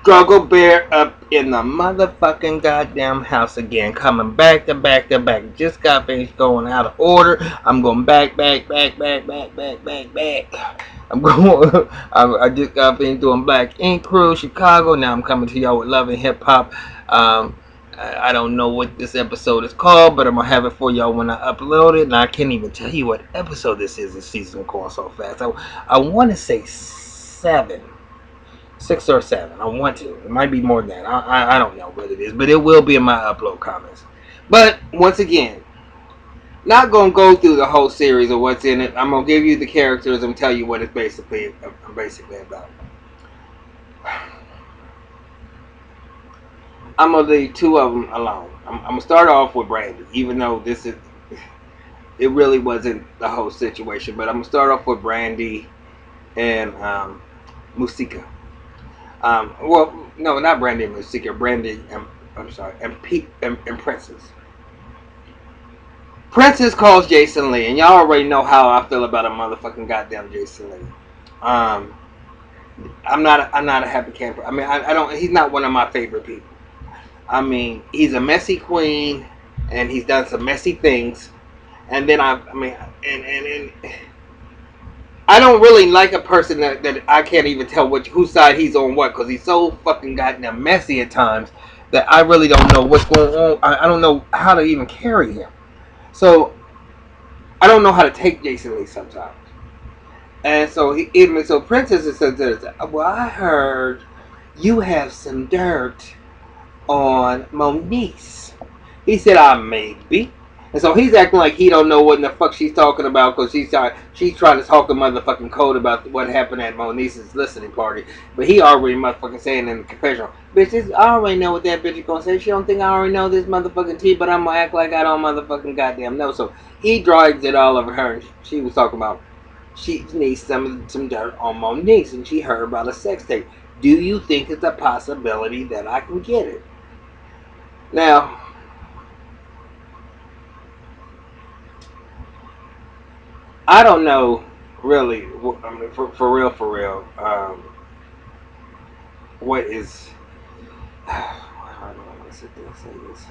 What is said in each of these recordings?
Struggle Bear up in the motherfucking goddamn house again. Coming back to back to back. Just got finished going out of order. I'm going back. I'm going. I just got finished doing Black Ink Crew, Chicago. Now I'm coming to y'all with Love and Hip Hop. I don't know what this episode is called, but I'm gonna have it for y'all when I upload it. And I can't even tell you what episode this is. This season going so fast. I want to say 7. 6 or 7. I want to. It might be more than that. I don't know what it is, but it will be in my upload comments. But once again, not gonna go through the whole series of what's in it. I'm gonna give you the characters and tell you what it's basically about. I'm gonna leave 2 of them alone. I'm gonna start off with Brandi, even though it really wasn't the whole situation. But I'm gonna start off with Brandi and Musica. Well, no, not Brandi and Musica. Brandi, I'm sorry, and Princess. Princess calls Jason Lee, and y'all already know how I feel about a motherfucking goddamn Jason Lee. I'm not a happy camper. I mean, I don't. He's not one of my favorite people. I mean, he's a messy queen, and he's done some messy things. And then and I don't really like a person that I can't even tell whose side he's on what, because he's so fucking goddamn messy at times that I really don't know what's going on. I don't know how to even carry him. So I don't know how to take Jason Lee sometimes. And so Princess says, well, I heard you have some dirt on Moniece. He said, maybe. And so he's acting like he don't know what in the fuck she's talking about, because she's trying to talk a motherfucking code about what happened at Moniece's listening party. But he already motherfucking saying in the confessional, bitch, I already know what that bitch is gonna say. She don't think I already know this motherfucking tea, but I'm gonna act like I don't motherfucking goddamn know. So he drags it all over her, and she was talking about she needs some dirt on Moniece, and she heard about a sex tape. Do you think it's a possibility that I can get it? Now, I don't know, really. I mean, for real. What is? How do I want to sit there and say this?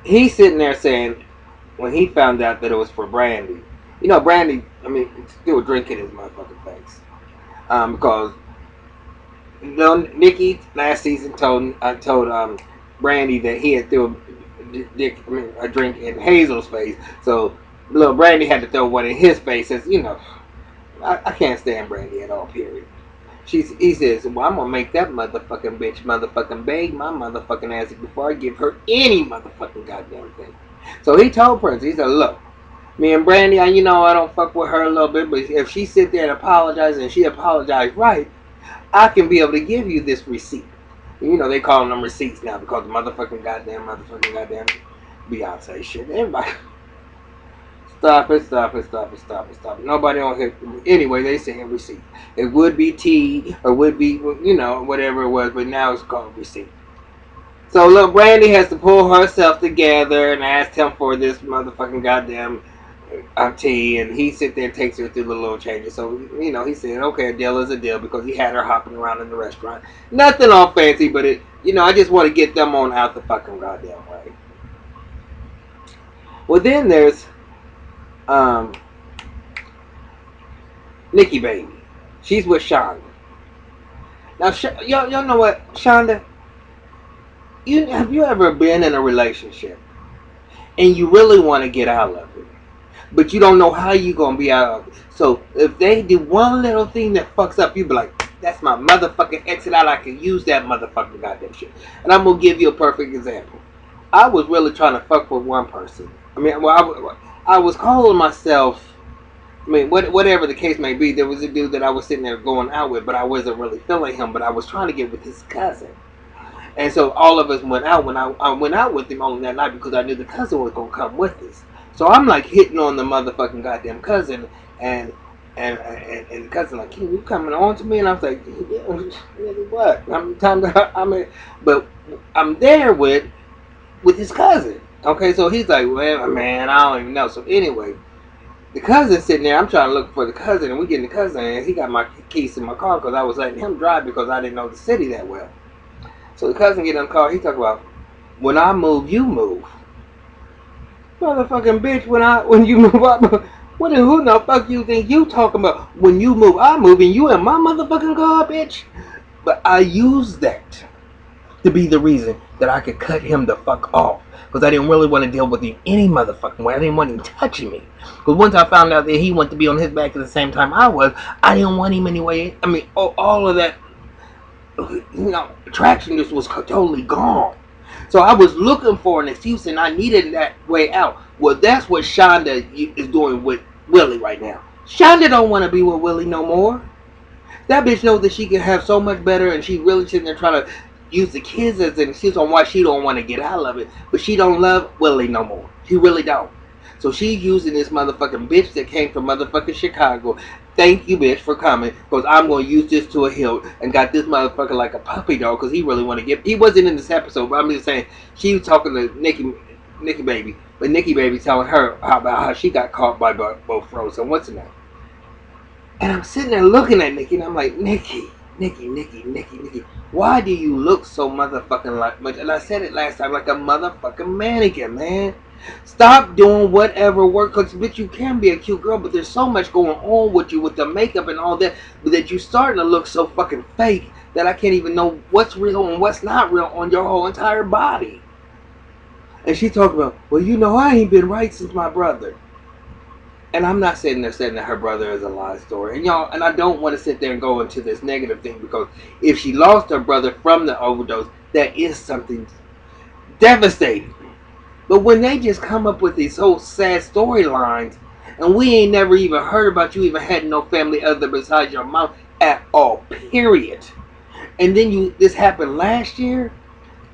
He's sitting there saying, when he found out that it was for Brandi, Brandi. I mean, still drinking his motherfucking face, because Nicki last season told Brandi that he had threw a drink in Hazel's face, so little Brandi had to throw one in his face. As I can't stand Brandi at all. Period. He says, well, I'm gonna make that motherfucking bitch motherfucking beg my motherfucking ass before I give her any motherfucking goddamn thing. So he told Prince, he said, look, me and Brandi, I don't fuck with her a little bit, but if she sit there and apologize and she apologized right, I can be able to give you this receipt. They call them receipts now because the motherfucking goddamn Beyonce shit. Everybody, stop it. Nobody on here. Anyway, they saying receipt. It would be T or would be, whatever it was, but now it's called receipt. So look, Brandi has to pull herself together and ask him for this motherfucking goddamn tea, and he sit there and takes her through the little changes. So, he said, okay, a deal is a deal, because he had her hopping around in the restaurant. Nothing all fancy, but I just want to get them on out the fucking goddamn way. Well, then there's Nicki Baby. She's with Shonda. Now, y'all know what, Shonda? Have you ever been in a relationship and you really want to get out of it, but you don't know how you gonna be out of it? So if they do one little thing that fucks up, you be like, that's my motherfucking exit out. I can use that motherfucking goddamn shit. And I'm gonna give you a perfect example. I was really trying to fuck with one person. I mean, I was calling myself, whatever the case may be. There was a dude that I was sitting there going out with, but I wasn't really feeling him, but I was trying to get with his cousin. And so all of us went out. When I went out with him on that night, because I knew the cousin was gonna come with us. So I'm like hitting on the motherfucking goddamn cousin, and the cousin like, "Can you coming on to me?" And I was like, "Yeah, what? But I'm there with his cousin. Okay, so he's like, "Well, man, I don't even know." So anyway, The cousin sitting there. I'm trying to look for the cousin, and we getting the cousin, and he got my keys in my car because I was letting him drive because I didn't know the city that well. So the cousin get in the car. He talk about, when I move, you move. Motherfucking bitch, when you move up, who the fuck you think you talking about? When you move, I move, and you in my motherfucking car, bitch. But I use that to be the reason that I could cut him the fuck off. Because I didn't really want to deal with him any motherfucking way. I didn't want him touching me. Because once I found out that he wanted to be on his back at the same time I was, I didn't want him anyway. I mean, all of that, attraction just was totally gone. So I was looking for an excuse, and I needed that way out. Well, that's what Shonda is doing with Willie right now. Shonda don't want to be with Willie no more. That bitch knows that she can have so much better, and she really sitting there trying to use the kids as an excuse on why she don't want to get out of it. But she don't love Willie no more. She really don't. So she's using this motherfucking bitch that came from motherfucking Chicago. Thank you, bitch, for coming, because I'm going to use this to a hilt, and got this motherfucker like a puppy dog, because he really want to get... He wasn't in this episode, but I'm just saying, she was talking to Nicki Baby, but Nicki Baby telling her about how she got caught by both Frozen. What's her name? And I'm sitting there looking at Nicki, and I'm like, Nicki, why do you look so motherfucking like much? And I said it last time, like a motherfucking mannequin, man. Stop doing whatever work, because bitch, you can be a cute girl, but there's so much going on with you with the makeup and all that, that you're starting to look so fucking fake that I can't even know what's real and what's not real on your whole entire body. And she talking about, well, I ain't been right since my brother. And I'm not sitting there saying that her brother is a lie story. And y'all, and I don't want to sit there and go into this negative thing, because if she lost her brother from the overdose, that is something devastating. But when they just come up with these whole sad storylines, and we ain't never even heard about you even had no family other besides your mom at all, period. And then this happened last year.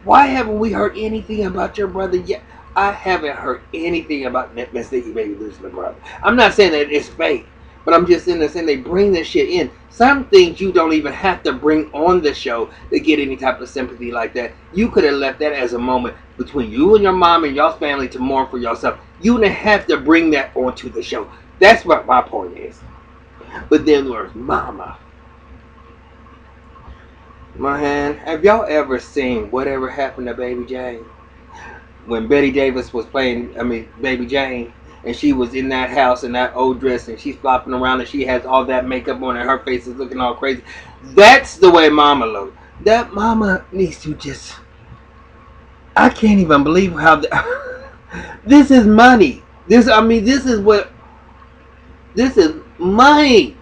Why haven't we heard anything about your brother yet? I haven't heard anything about Miss Nicki Baby losing a brother. I'm not saying that it's fake, but I'm just saying they bring this shit in. Some things you don't even have to bring on the show to get any type of sympathy like that. You could have left that as a moment between you and your mom and y'all's family to mourn for yourself. You didn't have to bring that onto the show. That's what my point is. But then there's Mama. Man, have y'all ever seen Whatever Happened to Baby Jane? When Betty Davis was playing, Baby Jane, and she was in that house in that old dress, and she's flopping around, and she has all that makeup on, and her face is looking all crazy. That's the way Mama looks. That Mama needs to just... I can't even believe how... This is money. This is money.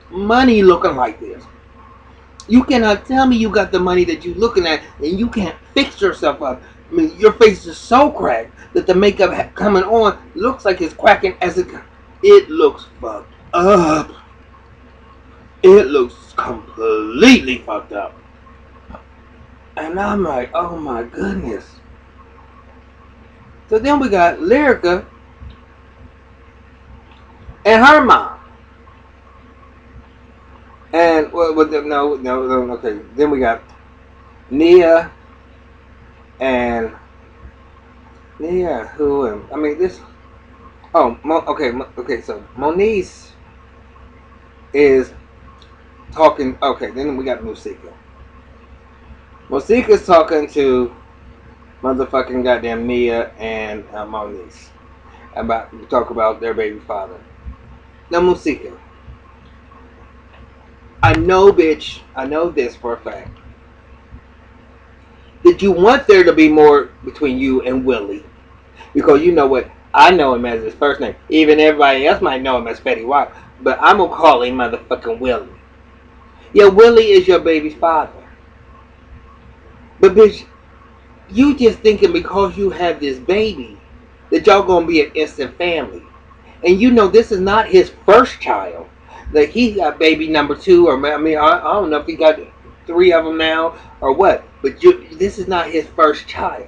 Money looking like this. You cannot tell me you got the money that you're looking at and you can't fix yourself up. Your face is so cracked that the makeup coming on looks like it's cracking as it looks fucked up. It looks completely fucked up. And I'm like, oh my goodness. So then we got Lyrica and her mom. And okay. Then we got Nia and who? This. Okay. So Moniece is talking. Okay, then we got Musika. Musika's talking to motherfucking goddamn Nia and Moniece talk about their baby father. Now Musika. I know this for a fact, that you want there to be more between you and Willie. Because you know what? I know him as his first name. Even everybody else might know him as Fetty Wap. But I'm going to call him motherfucking Willie. Yeah, Willie is your baby's father. But bitch, you just thinking because you have this baby that y'all going to be an instant family. And you know this is not his first child. Like, he got baby number 2, or I don't know if he got 3 of them now or what. But this is not his first child.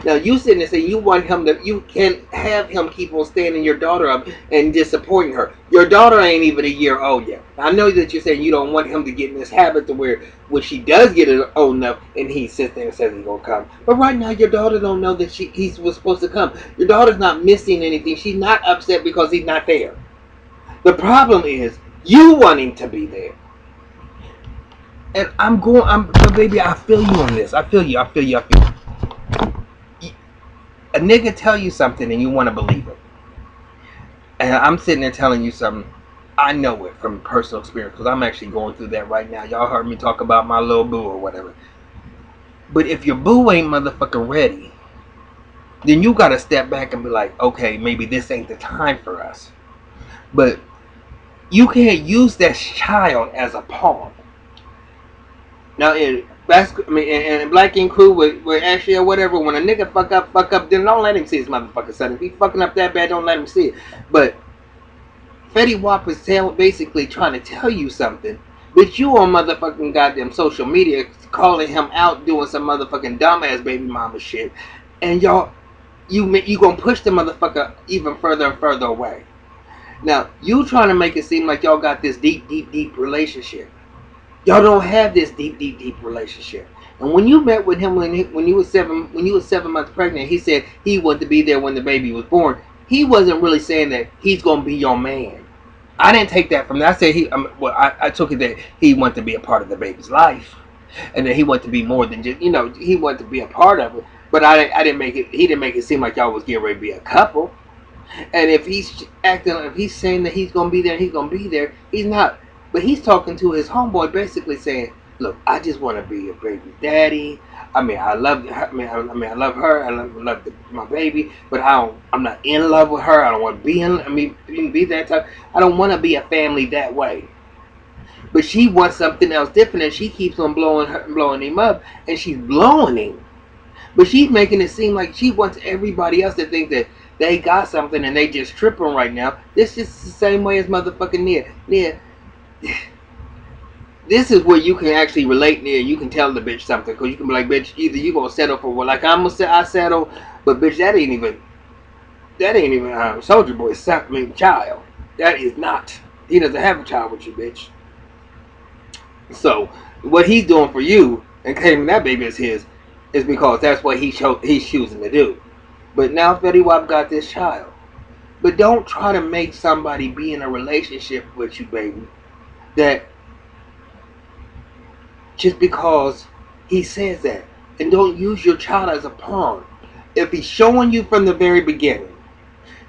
Now you sitting there saying you want him to, you can't have him keep on standing your daughter up and disappointing her. Your daughter ain't even a year old yet. I know that you're saying you don't want him to get in this habit to where when she does get old enough and he sits there and says he's gonna come. But right now your daughter don't know that he was supposed to come. Your daughter's not missing anything. She's not upset because he's not there. The problem is you want him to be there. And baby, I feel you on this. I feel you. A nigga tell you something and you want to believe it. And I'm sitting there telling you something. I know it from personal experience because I'm actually going through that right now. Y'all heard me talk about my little boo or whatever. But if your boo ain't motherfucking ready, then you got to step back and be like, okay, maybe this ain't the time for us. But you can't use that child as a pawn. Now, in Black Ink Crew with Ashley or whatever, when a nigga fuck up, then don't let him see his motherfucking son. If he fucking up that bad, don't let him see it. But Fetty Wap is basically trying to tell you something, but you on motherfucking goddamn social media calling him out doing some motherfucking dumbass baby mama shit, and you gonna push the motherfucker even further and further away. Now, you trying to make it seem like y'all got this deep relationship. Y'all don't have this deep relationship. And when you met with him when you was 7 months pregnant, he said he wanted to be there when the baby was born. He wasn't really saying that he's gonna be your man. I didn't take that from that. I said I took it that he wanted to be a part of the baby's life, and that he wanted to be more than just he wanted to be a part of it. But I didn't make it. He didn't make it seem like y'all was getting ready to be a couple. And if he's saying that he's gonna be there, he's gonna be there. He's not. But he's talking to his homeboy, basically saying, "Look, I just want to be a baby daddy. I love her. I love her. I love my baby. But I'm not in love with her. I don't want to be that type. I don't want to be a family that way." But she wants something else different, and she keeps on blowing him up, and she's blowing him. But she's making it seem like she wants everybody else to think that they got something and they just tripping right now. This is the same way as motherfucking Nia. Nia, this is where you can actually relate, Nia. You can tell the bitch something, because you can be like, bitch, either you gonna settle for what, like I settle, but bitch, that ain't even Soldier Boy's child. That is not. He doesn't have a child with you, bitch. So what he's doing for you and claiming that baby is his is because that's what he's choosing to do. But now Fetty Wap got this child. But don't try to make somebody be in a relationship with you, baby, that just because he says that. And don't use your child as a pawn. If he's showing you from the very beginning,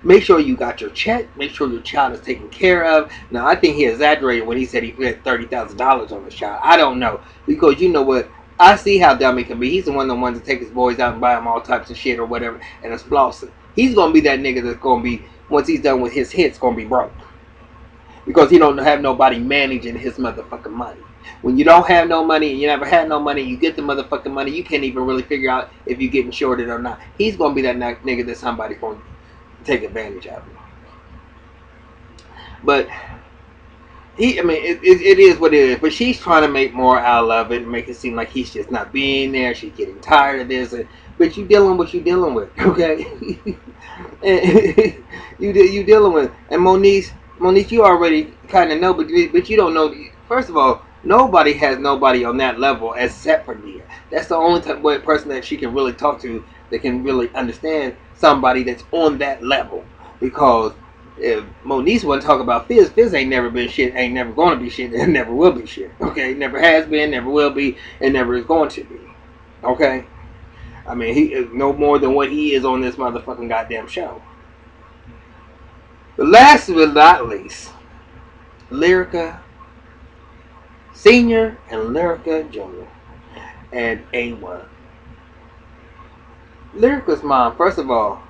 make sure you got your check. Make sure your child is taken care of. Now, I think he exaggerated when he said he spent $30,000 on his child. I don't know. Because you know what? I see how dumb he can be. He's the one of the ones to take his boys out and buy them all types of shit or whatever and it's flossing. He's going to be that nigga that's going to be, once he's done with his hits, going to be broke. Because he don't have nobody managing his motherfucking money. When you don't have no money and you never had no money, you get the motherfucking money, you can't even really figure out if you're getting shorted or not. He's going to be that nigga that somebody's going to take advantage of. But it is what it is. But she's trying to make more out of it and make it seem like he's just not being there. She's getting tired of this. But you dealing with what you dealing with, okay? you dealing with. And Monique, you already kind of know, but you don't know. First of all, nobody has nobody on that level except for Nia. That's the only person that she can really talk to that can really understand somebody that's on that level. Because if Monique want to talk about Fizz ain't never been shit, ain't never going to be shit, and never will be shit. Okay, never has been, never will be, and never is going to be. Okay, I mean he is no more than what he is on this motherfucking goddamn show. But last but not least, Lyrica Senior and Lyrica Junior and A1. Lyrica's mom, first of all,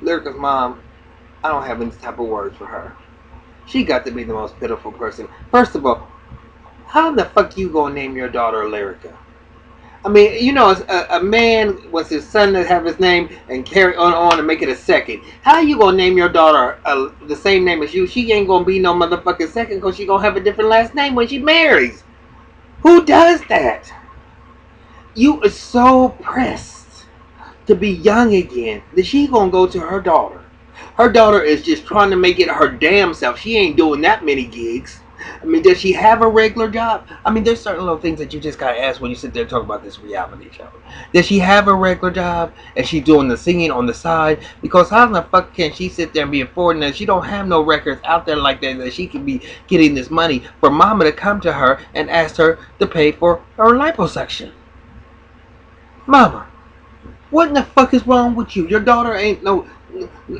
Lyrica's mom, I don't have any type of words for her. She got to be the most pitiful person. First of all, how the fuck you gonna name your daughter Lyrica? I mean, you know, a man wants his son to have his name and carry on and make it a second. How you gonna name your daughter the same name as you? She ain't gonna be no motherfucking second because she gonna have a different last name when she marries. Who does that? You are so pressed to be young again, then she gonna go to her daughter. Her daughter is just trying to make it her damn self. She ain't doing that many gigs. I mean, does she have a regular job? I mean, there's certain little things that you just gotta ask when you sit there and talk about this reality show. Does she have a regular job? And she doing the singing on the side? Because how in the fuck can she sit there and be affording that? She don't have no records out there like that she can be getting this money for mama to come to her and ask her to pay for her liposuction. Mama, what in the fuck is wrong with you? Your daughter ain't no,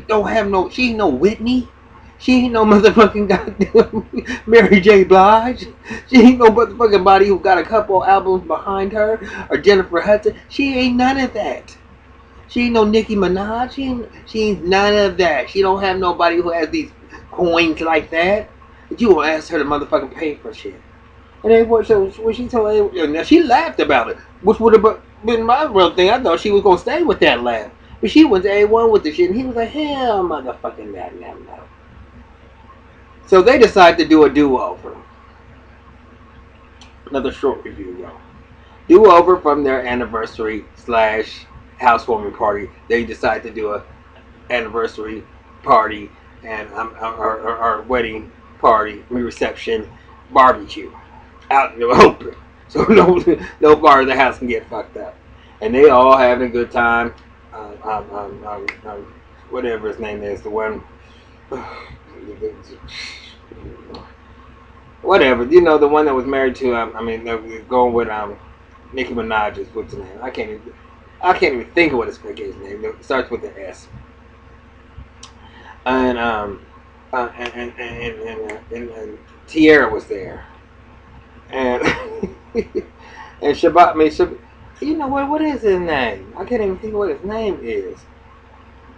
don't have no, she ain't no Whitney. She ain't no motherfucking goddamn Mary J. Blige. She ain't no motherfucking body who got a couple albums behind her. Or Jennifer Hudson. She ain't none of that. She ain't no Nicki Minaj. She ain't none of that. She don't have nobody who has these coins like that. But you gonna ask her to motherfucking pay for shit. And then what? So when she told her, now she laughed about it, which would have been my real thing. I thought she was gonna stay with that laugh, but she went to A1 with the shit, and he was like, hell, motherfucking no. So they decided to do a do-over. Another short review, y'all. Do-over from their anniversary / housewarming party. They decided to do a anniversary party and our wedding party reception barbecue out in the open, so no part of the house can get fucked up, and they all having a good time. Whatever his name is, the one, whatever, you know, the one that was married to, going with Nicki Minaj is what's his name? I can't even think of what his freaking name. It starts with an S. And Tierra was there. And and Shabbat, you know what is his name? I can't even think of what his name is.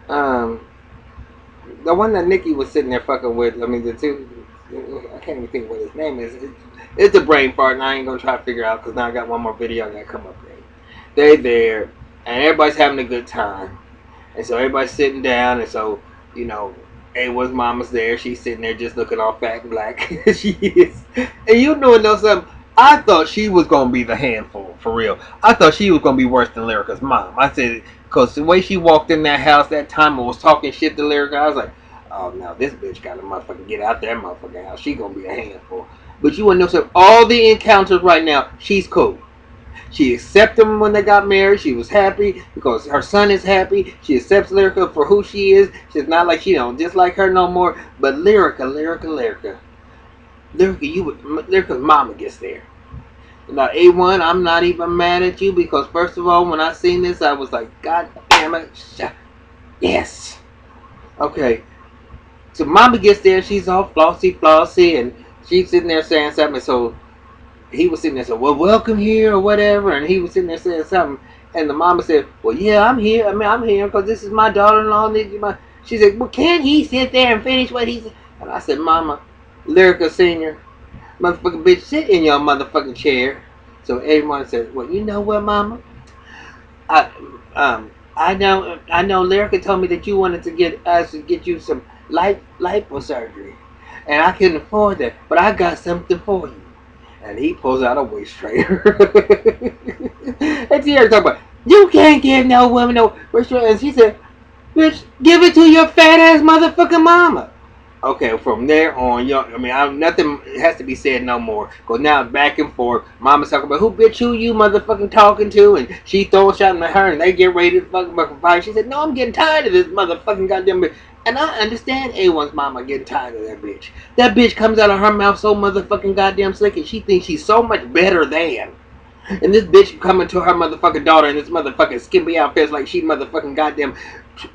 The one that Nicki was sitting there fucking with, I mean, the two, I can't even think of what his name is. It's a brain fart, and I ain't gonna try to figure out because now I got one more video I gotta come up with. They there, and everybody's having a good time, and so everybody's sitting down, and so, you know, A1's mama's there. She's sitting there just looking all fat and black. She is. And you know something? I thought she was going to be the handful, for real. I thought she was going to be worse than Lyrica's mom. I said, because the way she walked in that house that time and was talking shit to Lyrica, I was like, oh, now this bitch got to motherfucking get out that motherfucking house. She going to be a handful. But you want to know something? All the encounters right now, she's cool. She accepted them when they got married. She was happy because her son is happy. She accepts Lyrica for who she is. She's not like she don't dislike her no more. But Lyrica's mama gets there. Now A1, I'm not even mad at you because first of all, when I seen this, I was like, God damn it, yes. Okay, so mama gets there. She's all flossy, and she's sitting there saying something. So he was sitting there saying, well, welcome here or whatever, and he was sitting there saying something, and the mama said, well, yeah, I'm here. I mean, I'm here because this is my daughter-in-law. She said, well, can't he sit there and finish what he said? And I said, Mama, Lyrica Senior, motherfucking bitch, sit in your motherfucking chair. So everyone said, well, you know what, Mama? I know Lyrica told me that you wanted to get you some liposurgery, and I couldn't afford that, but I got something for you. And he pulls out a waist trainer. And Tierra talking about, you can't give no woman no waist trainer. And she said, bitch, give it to your fat ass motherfucking mama. Okay, from there on, nothing has to be said no more. Cause now back and forth, mama's talking about who you motherfucking talking to, and she throwing shot at her, and they get ready to fucking fight. She said, no, I'm getting tired of this motherfucking goddamn bitch. And I understand A1's mama getting tired of that bitch. That bitch comes out of her mouth so motherfucking goddamn slick, and she thinks she's so much better than. And this bitch coming to her motherfucking daughter in this motherfucking skimpy outfit like she motherfucking goddamn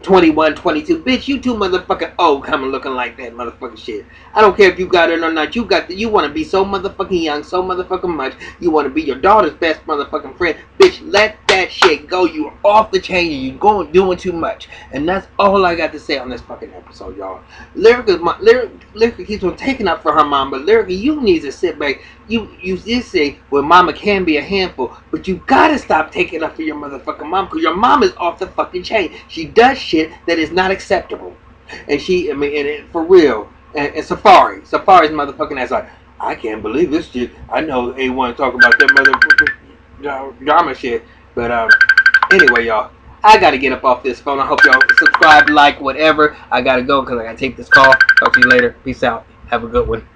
21, 22. Bitch, you too motherfucking old coming looking like that motherfucking shit. I don't care if you got it or not. You want to be so motherfucking young, so motherfucking much. You want to be your daughter's best motherfucking friend. Bitch, let that shit go. You are off the chain and you doing too much. And that's all I got to say on this fucking episode, y'all. Lyrica keeps on taking up for her mom, but Lyrica, you need to sit back. You just say, well, mama can be a handful, but you gotta stop taking up for your motherfucking mom, because your mom is off the fucking chain. She does shit that is not acceptable. And for real. And Safari's motherfucking ass like, I can't believe this shit. I know A1 talk about that motherfucking drama shit. But anyway, y'all, I gotta get up off this phone. I hope y'all subscribe, like, whatever. I gotta go because I gotta take this call. Talk to you later. Peace out. Have a good one.